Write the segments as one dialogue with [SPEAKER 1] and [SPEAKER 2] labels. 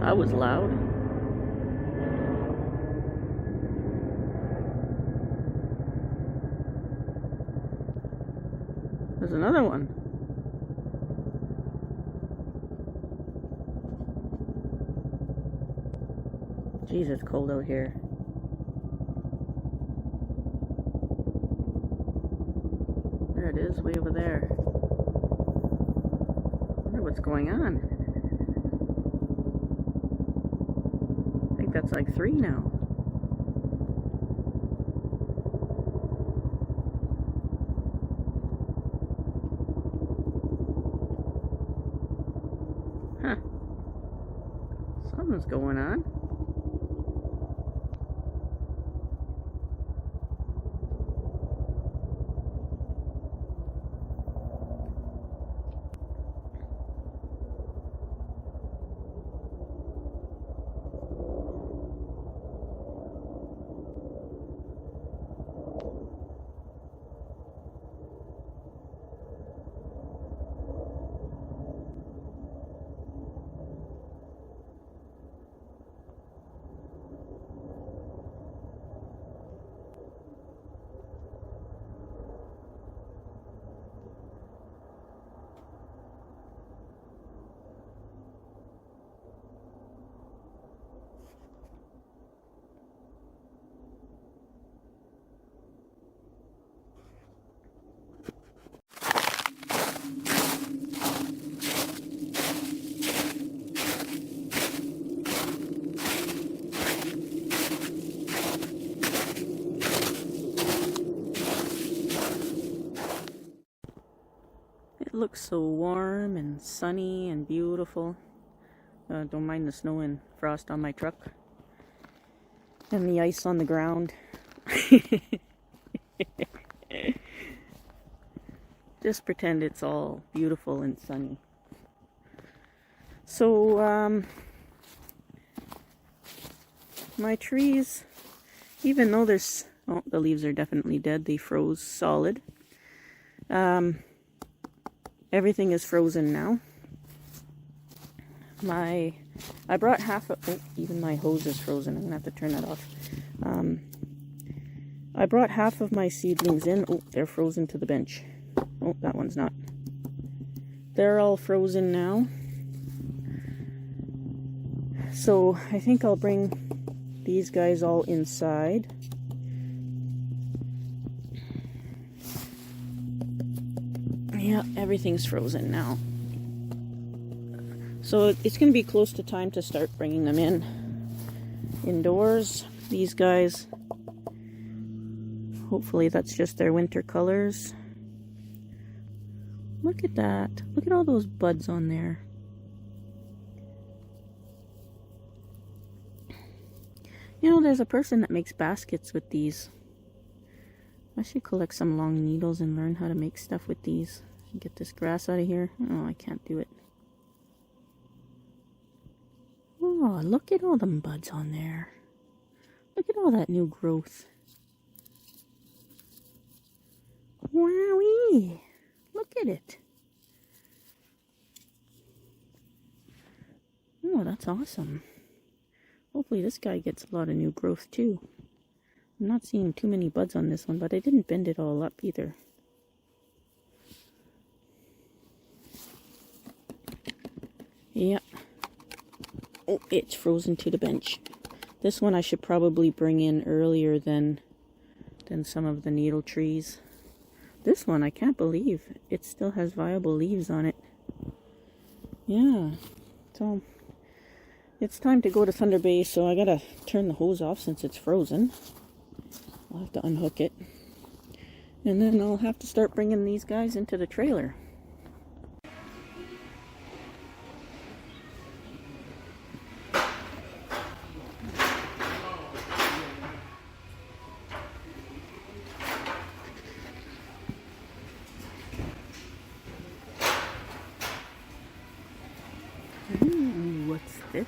[SPEAKER 1] That was loud. There's another one. Jeez, it's cold out here. There it is, way over there. I wonder what's going on. I think that's like 3 now. Huh. Something's going on. It looks so warm and sunny and beautiful. Don't mind the snow and frost on my truck and the ice on the ground. Just pretend it's all beautiful and sunny. So my trees, even though there's, oh, the leaves are definitely dead, they froze solid. Everything is frozen now. I brought half of, oh, even my hose is frozen. I'm gonna have to turn that off. I brought half of my seedlings in. Oh, they're frozen to the bench. Oh, that one's not. They're all frozen now. So I think I'll bring these guys all inside. Yeah, everything's frozen now. So it's going to be close to time to start bringing them indoors. These guys, hopefully that's just their winter colors. Look at that. Look at all those buds on there. You know, there's a person that makes baskets with these. I should collect some long needles and learn how to make stuff with these. Get this grass out of here. Oh, I can't do it. Oh, look at all them buds on there. Look at all that new growth. Wowee! Look at it. Oh, that's awesome. Hopefully this guy gets a lot of new growth too. I'm not seeing too many buds on this one, but I didn't bend it all up either. Yep. Oh, it's frozen to the bench. This one I should probably bring in earlier than some of the needle trees. This one I can't believe it still has viable leaves on it. Yeah. So it's time to go to Thunder Bay, so I gotta turn the hose off since it's frozen. I'll have to unhook it. And then I'll have to start bringing these guys into the trailer. Ooh, what's this?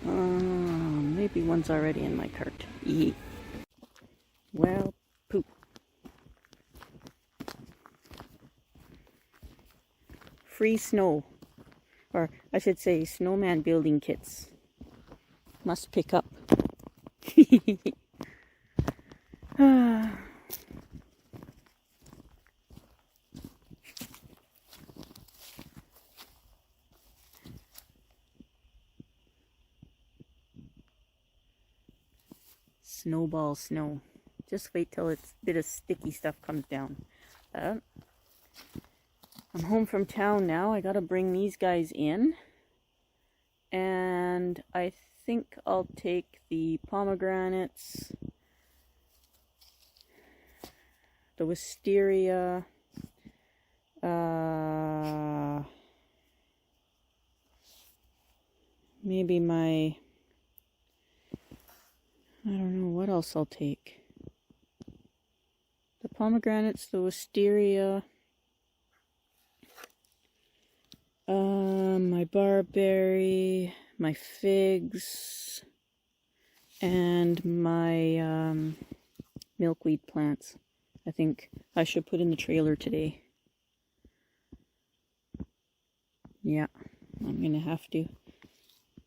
[SPEAKER 1] Maybe one's already in my cart. Eee. Well, poop. Free snow. Or I should say snowman building kits. Must pick up. Snowball snow. Just wait till a bit of sticky stuff comes down. I'm home from town now. I gotta bring these guys in. And I think I'll take the pomegranates, the wisteria, maybe my, I don't know what else I'll take. The pomegranates, the wisteria, my barberry, my figs, and my milkweed plants. I think I should put in the trailer today. Yeah, I'm gonna have to.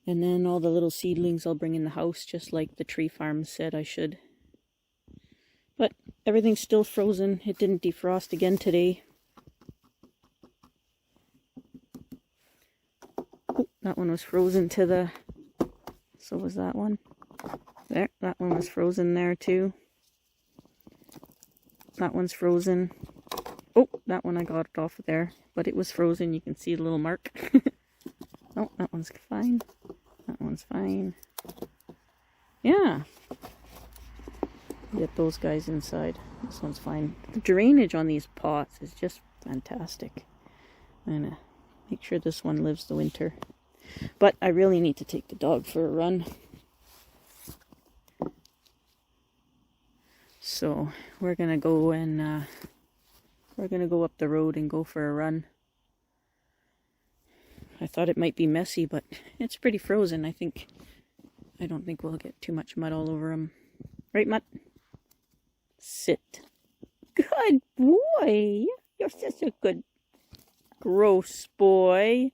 [SPEAKER 1] And then all the little seedlings I'll bring in the house, just like the tree farm said I should. But everything's still frozen. It didn't defrost again today. Oh, that one was frozen to the... So was that one. There, that one was frozen there too. That one's frozen. Oh, that one I got it off of there. But it was frozen. You can see the little mark. Oh, that one's fine. That one's fine. Yeah. Get those guys inside. This one's fine. The drainage on these pots is just fantastic. I'm gonna make sure this one lives the winter. But I really need to take the dog for a run. So we're gonna go and we're gonna go up the road and go for a run. I thought it might be messy, but it's pretty frozen. I don't think we'll get too much mud all over him. Right, Mutt? Sit. Good boy. You're such a good, gross boy.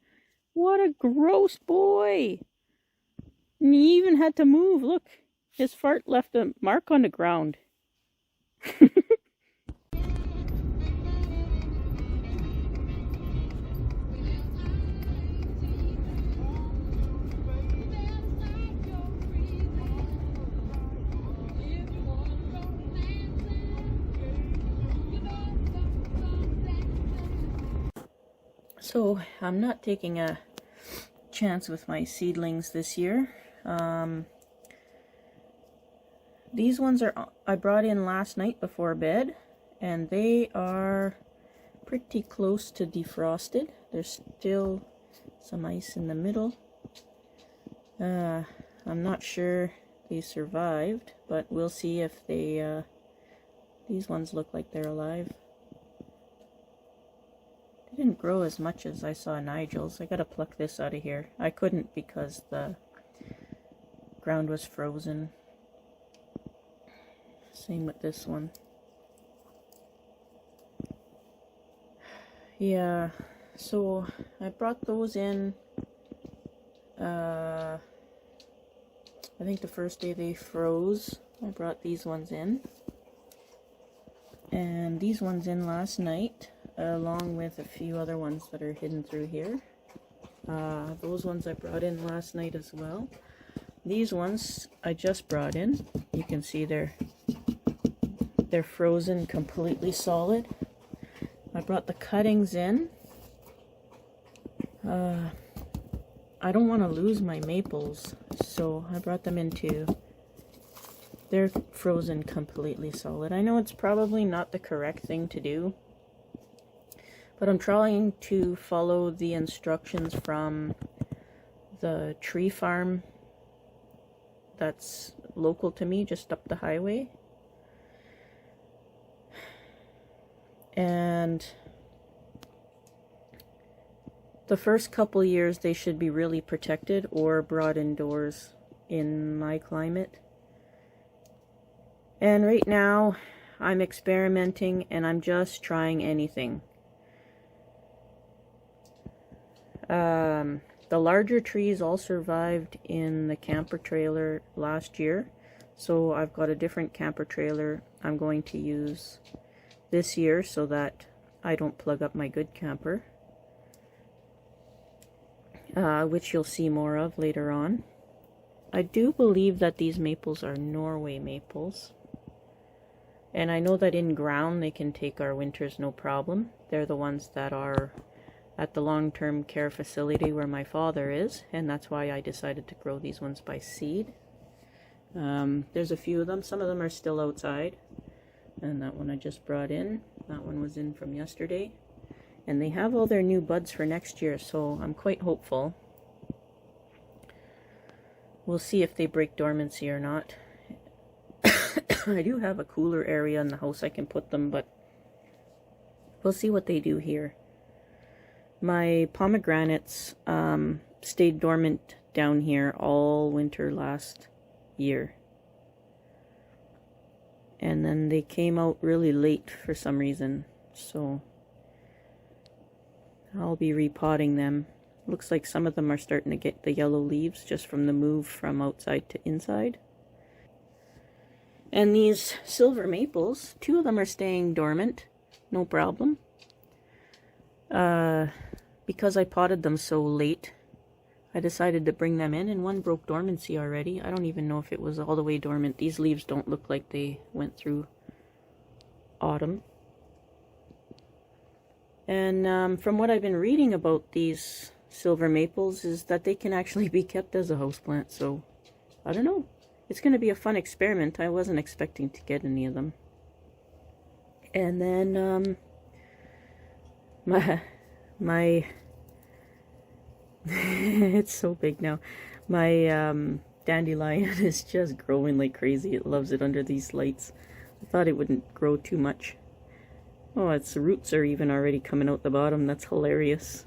[SPEAKER 1] What a gross boy. And he even had to move. Look, his fart left a mark on the ground. So I'm not taking a chance with my seedlings this year. These ones I brought in last night before bed, and they are pretty close to defrosted. There's still some ice in the middle. I'm not sure they survived, but we'll see if they, these ones look like they're alive. They didn't grow as much as I saw Nigel's. I gotta pluck this out of here. I couldn't because the ground was frozen. Same with this one. Yeah, so I brought those in, I think the first day they froze. I brought these ones in. And these ones in last night, along with a few other ones that are hidden through here. Those ones I brought in last night as well. These ones I just brought in. You can see they're frozen completely solid. I brought the cuttings in. I don't want to lose my maples, so I brought them in too. They're frozen completely solid. I know it's probably not the correct thing to do, but I'm trying to follow the instructions from the tree farm that's local to me, just up the highway. And The first couple years they should be really protected or brought indoors in my climate. And right now I'm experimenting and I'm just trying anything. The larger trees all survived in the camper trailer last year, so I've got a different camper trailer I'm going to use this year so that I don't plug up my good camper, which you'll see more of later on. I do believe that these maples are Norway maples, and I know that in ground they can take our winters no problem. They're the ones that are at the long-term care facility where my father is, and that's why I decided to grow these ones by seed. There's a few of them. Some of them are still outside, and that one I just brought in. That one was in from yesterday, and they have all their new buds for next year, so I'm quite hopeful. We'll see if they break dormancy or not. I do have a cooler area in the house I can put them, but we'll see what they do here. My pomegranates stayed dormant down here all winter last year. And then they came out really late for some reason. So I'll be repotting them. Looks like some of them are starting to get the yellow leaves just from the move from outside to inside. And these silver maples, 2 of them are staying dormant, no problem. Because I potted them so late, I decided to bring them in, and one broke dormancy already. I don't even know if it was all the way dormant. These leaves don't look like they went through autumn. And from what I've been reading about these silver maples is that they can actually be kept as a houseplant, so I don't know. It's going to be a fun experiment. I wasn't expecting to get any of them. And then my it's so big now. My dandelion is just growing like crazy. It loves it under these lights. I thought it wouldn't grow too much. Oh, its roots are even already coming out the bottom. That's hilarious.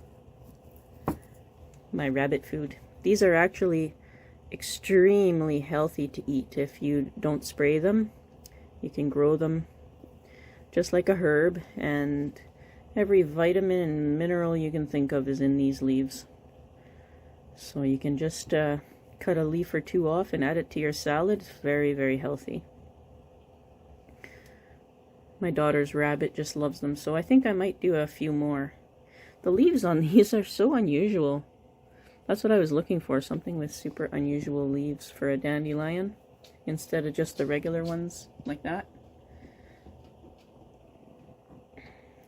[SPEAKER 1] My rabbit food. These are actually extremely healthy to eat. If you don't spray them, you can grow them just like a herb, and every vitamin and mineral you can think of is in these leaves. So you can just cut a leaf or 2 off and add it to your salad. It's very, very healthy. My daughter's rabbit just loves them, so I think I might do a few more. The leaves on these are so unusual. That's what I was looking for, something with super unusual leaves for a dandelion instead of just the regular ones like that.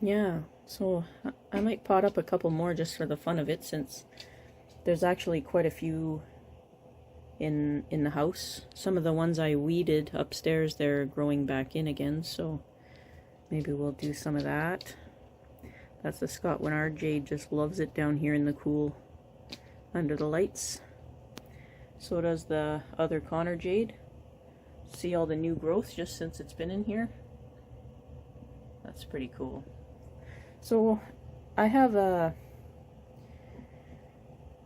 [SPEAKER 1] Yeah, so I might pot up a couple more just for the fun of it, since there's actually quite a few in the house. Some of the ones I weeded upstairs, they're growing back in again, so maybe we'll do some of that. That's the Scotland jade, just loves it down here in the cool under the lights. So does the other Connor jade. See all the new growth just since it's been in here? That's pretty cool. So I have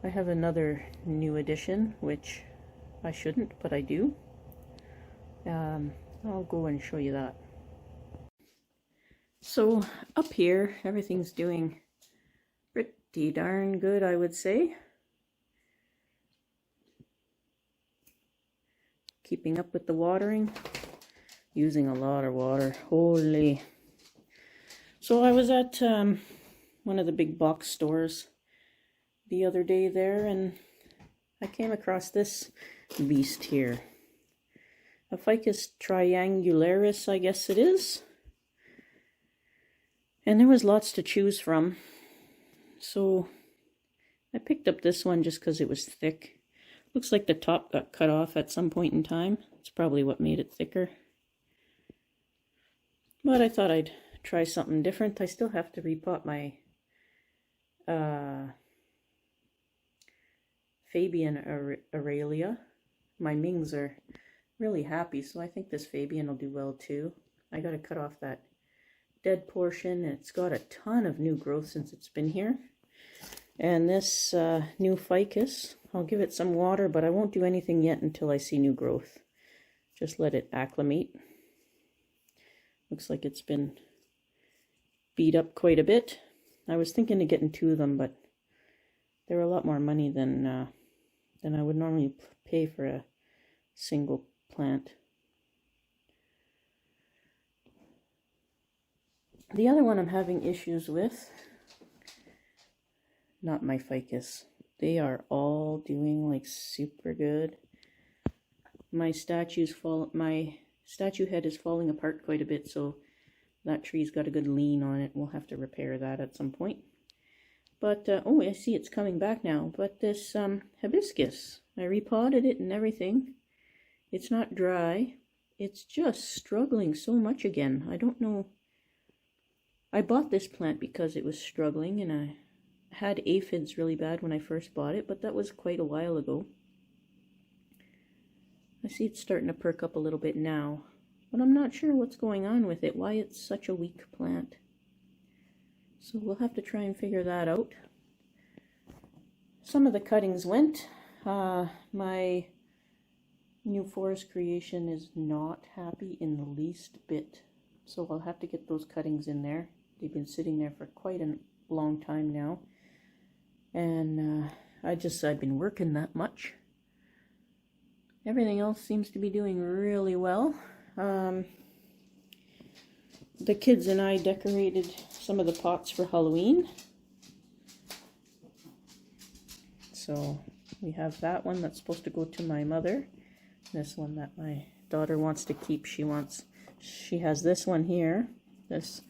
[SPEAKER 1] another new addition, which I shouldn't, but I do. I'll go and show you that. So up here, everything's doing pretty darn good, I would say. Keeping up with the watering, using a lot of water, holy. So I was at one of the big box stores the other day there, and I came across this beast here. A Ficus triangularis, I guess it is. And there was lots to choose from. So I picked up this one just because it was thick. Looks like the top got cut off at some point in time. It's probably what made it thicker. But I thought I'd try something different. I still have to repot my Fabian Aurelia. My Mings are really happy, so I think this Fabian will do well too. I gotta cut off that dead portion, and it's got a ton of new growth since it's been here. And this new ficus, I'll give it some water, but I won't do anything yet until I see new growth. Just let it acclimate. Looks like it's been beat up quite a bit. I was thinking of getting 2 of them, but they're a lot more money than I would normally pay for a single plant. The other one I'm having issues with, not my ficus. They are all doing like super good. My statue head is falling apart quite a bit, so that tree's got a good lean on it. We'll have to repair that at some point. But, oh, I see it's coming back now. But this hibiscus, I repotted it and everything. It's not dry. It's just struggling so much again. I don't know. I bought this plant because it was struggling, and I had aphids really bad when I first bought it, but that was quite a while ago. I see it's starting to perk up a little bit now, but I'm not sure what's going on with it, why it's such a weak plant. So we'll have to try and figure that out. Some of the cuttings went. My new forest creation is not happy in the least bit, so I'll have to get those cuttings in there. They've been sitting there for quite a long time now, and I've been working that much. Everything else seems to be doing really well. The kids and I decorated some of the pots for Halloween. So we have that one that's supposed to go to my mother. This one that my daughter wants to keep. She has this one here, this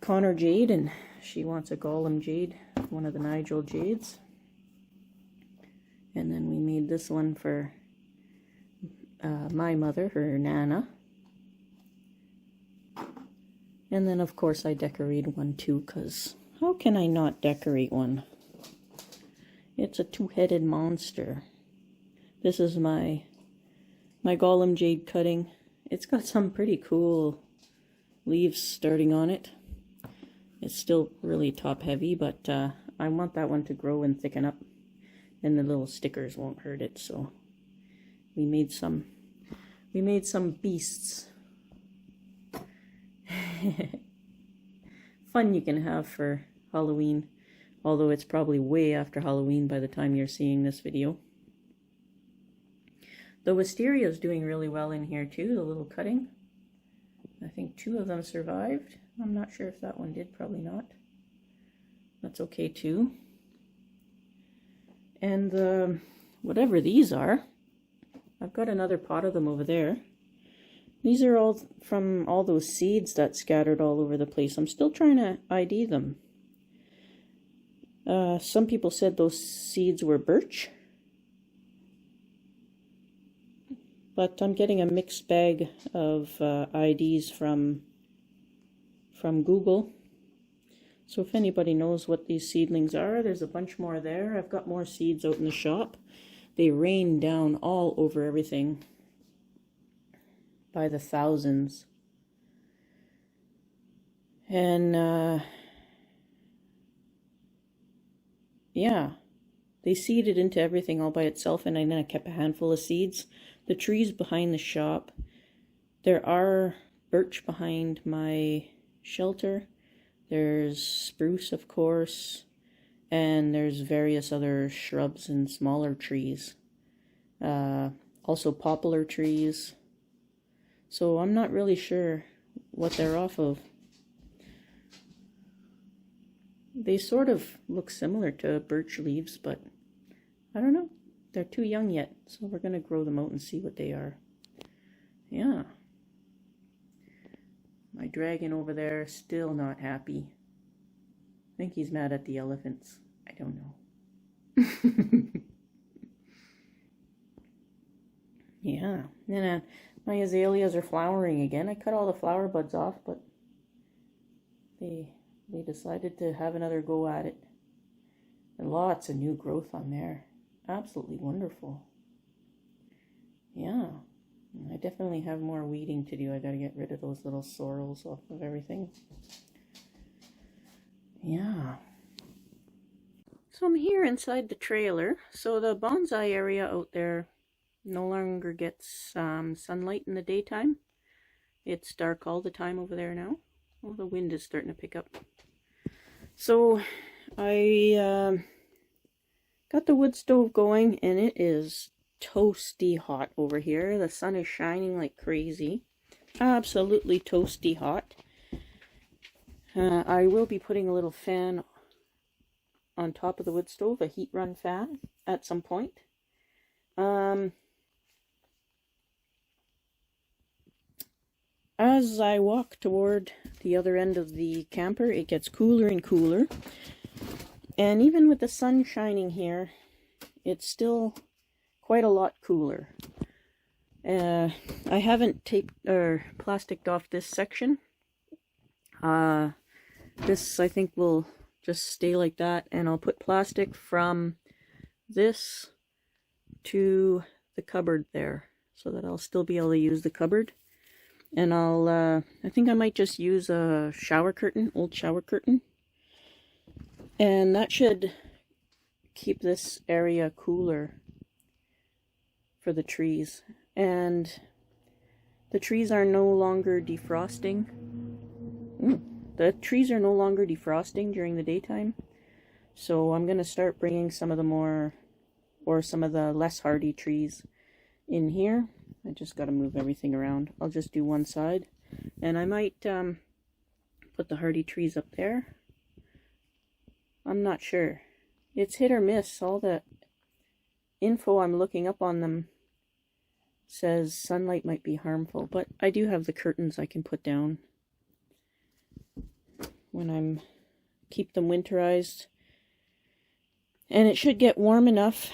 [SPEAKER 1] Connor jade, and she wants a Gollum jade, one of the Nigel jades. And then we made this one for my mother, her Nana. And then, of course, I decorated one too, because how can I not decorate one? It's a 2-headed monster. This is my Gollum jade cutting. It's got some pretty cool leaves starting on it. It's still really top heavy, but I want that one to grow and thicken up, and the little stickers won't hurt it. So we made some beasts. Fun you can have for Halloween, although it's probably way after Halloween by the time you're seeing this video. The wisteria is doing really well in here too, the little cutting. I think 2 of them survived. I'm not sure if that one did, probably not. That's okay too. And whatever these are, I've got another pot of them over there. These are all from all those seeds that scattered all over the place. I'm still trying to ID them. Some people said those seeds were birch, but I'm getting a mixed bag of IDs from Google. So if anybody knows what these seedlings are, there's a bunch more there. I've got more seeds out in the shop. They rain down all over everything by the thousands. And yeah, they seeded into everything all by itself, and then I kept a handful of seeds. The trees behind the shop, there are birch behind my shelter. There's spruce, of course, and there's various other shrubs and smaller trees. Also poplar trees. So I'm not really sure what they're off of. They sort of look similar to birch leaves, but I don't know. They're too young yet, so we're going to grow them out and see what they are. Yeah. My dragon over there is still not happy. I think he's mad at the elephants. I don't know. Yeah. And my azaleas are flowering again. I cut all the flower buds off, but they decided to have another go at it. And lots of new growth on there. Absolutely wonderful. Yeah. I definitely have more weeding to do. I gotta get rid of those little sorrels off of everything. Yeah. So I'm here inside the trailer. So the bonsai area out there no longer gets sunlight in the daytime. It's dark all the time over there now. Oh, the wind is starting to pick up. So I got the wood stove going, and it is toasty hot over here. The sun is shining like crazy. Absolutely toasty hot. I will be putting a little fan on top of the wood stove, a heat run fan, at some point. As I walk toward the other end of the camper, it gets cooler and cooler. And even with the sun shining here, it's still quite a lot cooler. I haven't taped or plasticed off this section. This I think will just stay like that, and I'll put plastic from this to the cupboard there, so that I'll still be able to use the cupboard. And I think I might just use a shower curtain, old shower curtain. And that should keep this area cooler for the trees. And the trees are no longer defrosting. The trees are no longer defrosting during the daytime. So I'm going to start bringing some of the more, or some of the less hardy trees in here. I just got to move everything around. I'll just do one side. And I might put the hardy trees up there. I'm not sure. It's hit or miss. All the info I'm looking up on them says sunlight might be harmful. But I do have the curtains I can put down when I'm keep them winterized. And it should get warm enough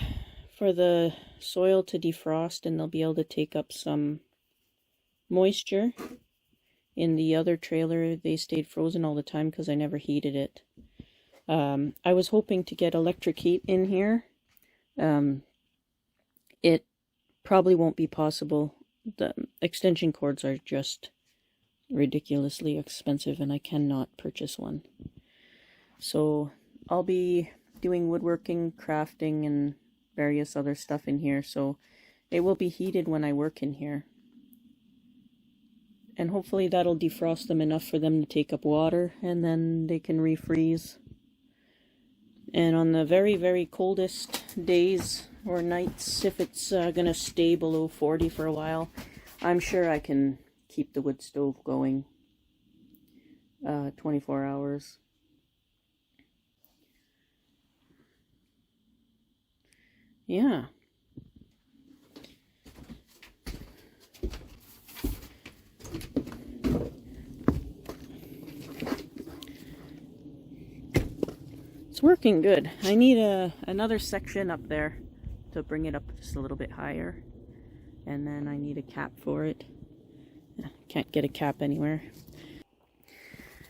[SPEAKER 1] for the soil to defrost, and they'll be able to take up some moisture. In the other trailer, they stayed frozen all the time because I never heated it. I was hoping to get electric heat in here. It probably won't be possible. The extension cords are just ridiculously expensive, and I cannot purchase one. So I'll be doing woodworking, crafting, and various other stuff in here, so it will be heated when I work in here. And hopefully that'll defrost them enough for them to take up water, and then they can refreeze. And on the very, very coldest days or nights, if it's going to stay below 40 for a while, I'm sure I can keep the wood stove going 24 hours. Yeah. It's working good. I need another section up there to bring it up just a little bit higher. And then I need a cap for it. Can't get a cap anywhere.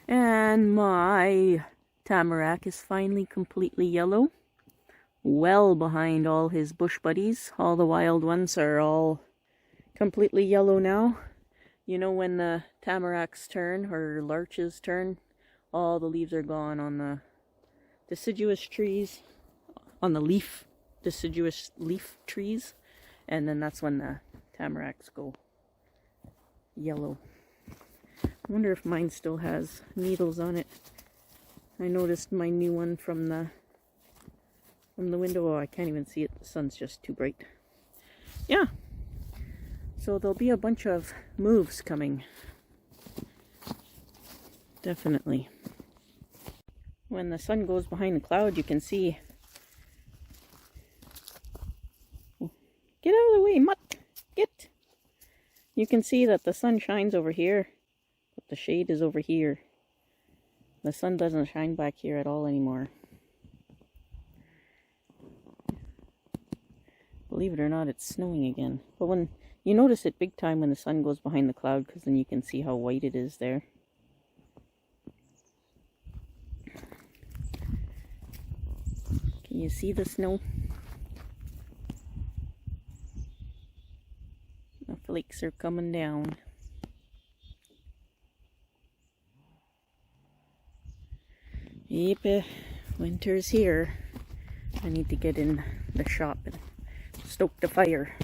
[SPEAKER 1] And my tamarack is finally completely yellow. Well behind all his bush buddies. All the wild ones are all completely yellow now. You know when the tamaracks turn, or larches turn, all the leaves are gone on the deciduous trees, on the deciduous leaf trees, and then that's when the tamaracks go yellow. I wonder if mine still has needles on it. I noticed my new one from the window. Oh, I can't even see it. The sun's just too bright. Yeah. So there'll be a bunch of moves coming. Definitely. When the sun goes behind the cloud, you can see... Get out of the way, mutt! Get! You can see that the sun shines over here, but the shade is over here. The sun doesn't shine back here at all anymore. Believe it or not, it's snowing again. But when you notice it big time when the sun goes behind the cloud, because then you can see how white it is there. Can you see the snow? The flakes are coming down. Yep, winter's here. I need to get in the shop and stoke the fire.